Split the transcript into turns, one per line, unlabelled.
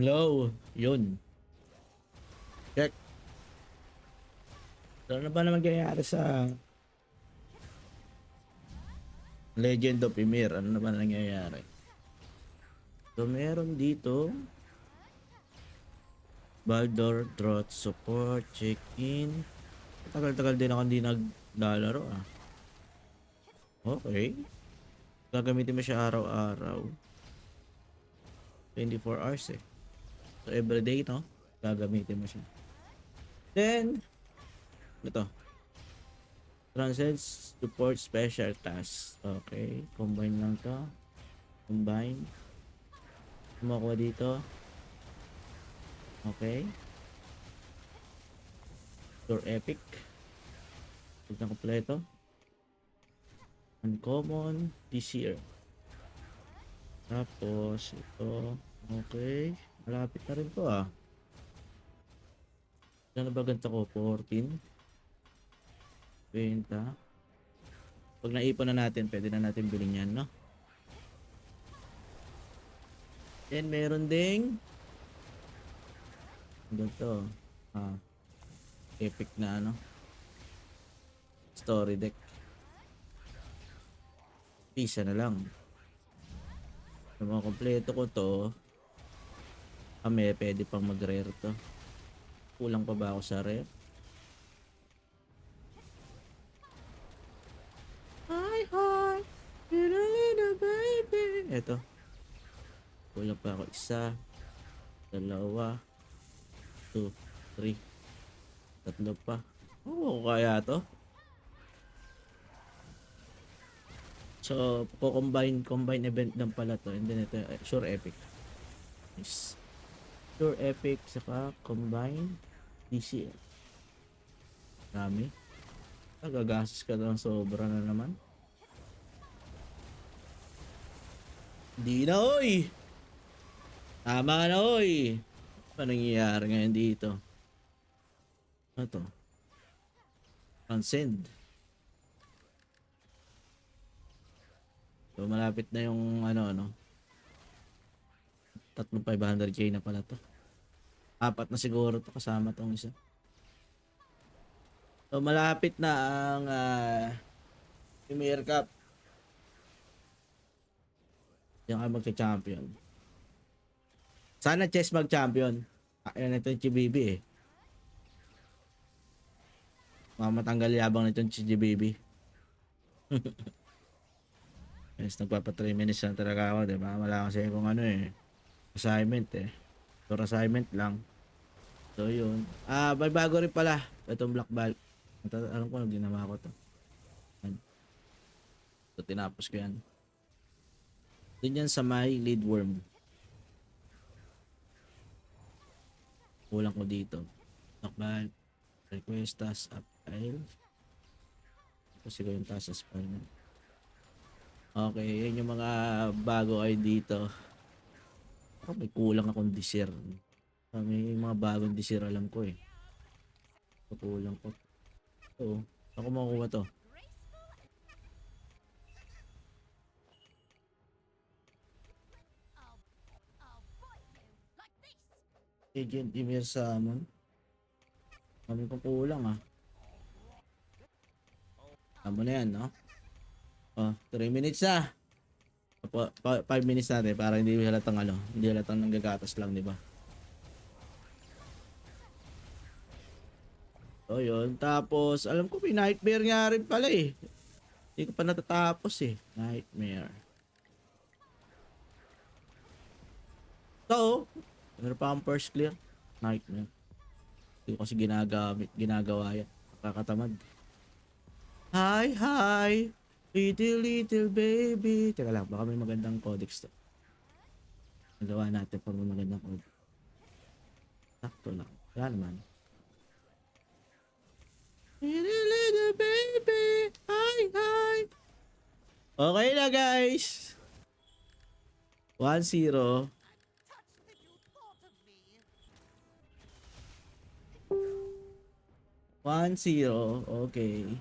Hello, yun. Check. Ano na ba na mangyayari sa Legend of Ymir? Ano na ba nangyayari? So, meron dito Baldor, Drought, Support, Check-in. Tagal-tagal din ako hindi naglalaro ah. Okay. Gagamitin mo siya araw-araw. 24 hours eh. So, everyday no? Gagamitin mo siya. Then, ito. Transcends Support Special Task. Okay. Combine lang to. Combine. Kumakuha dito. Okay. Tour Epic. Huwag na kompleto. Uncommon. This year. Tapos, ito. Okay. Malapit na rin to ah. Ano ba ganito ko? 14. 20. Pag naipon na natin, pwede na natin bilhin yan, no? Then, meron ding ganito. Ah, epic na ano. Story deck. Isa na lang. Sa mga kompleto ko to, pwede pang mag-rare to. Kulang pa ba ako sa rare? Hi, hi! Little, little baby! Eto. Kulang pa ako. Isa. Dalawa. 2, 3. Tatlo pa. Oo, kaya to. So, combine event lang pala to. And then ito, sure epic. Nice. Sure epic, saka combine DCL. Dami. Nagagastos ka lang, sobra na naman. Di na, oy! Tama ka na, oy! Ano nangyayari ngayon dito? Ano to? Transcend. So, malapit na yung ano. Tatlong 500k na pala to. Apat na siguro to kasama tong isa. So, malapit na ang Premier Cup. Diyan ka magka-champion. Sana chess mag-champion. Ayan ito yung Chibibi eh. Mamatanggal yabang nito yung Chibibi. Yes, nagpapa 3 minutes lang talaga ako, diba? Wala kasi kung ano eh. Assignment eh. For assignment lang. So yun. May bago rin pala. Itong Black Belt. Alam ko, ginawa ko to. Yan. So tinapos ko yan. Dun yan sa may lead worm. Kulang ko dito. Black Belt. Request task up file. Kasi ko yung task as file. Okay, yun yung mga bago ay dito. May kulang akong desir. May mga bagong desir alam ko eh. Kulang ko. Oo. Ako makukuha to. Agent Ymir Salmon. Kami kong kulang ah. Tama na yan, no? 3 minutes na. 5 minutes natin para hindi halatang hindi halatang nanggagatas lang, di ba? So yun. Tapos, alam ko may nightmare nga rin pala eh. Hindi ko pa natatapos eh. Nightmare. So, meron pa akong first clear. Nightmare. Hindi ko kasi ginagawa yan. Nakakatamad. Hi, hi! Little, little baby. Teka lang, baka may magandang codex to. Nagawa natin pag may magandang codex. Sakto lang. Wala naman. Little, little baby. Hi, hi! Okay na guys. 1-0. 1-0. Okay.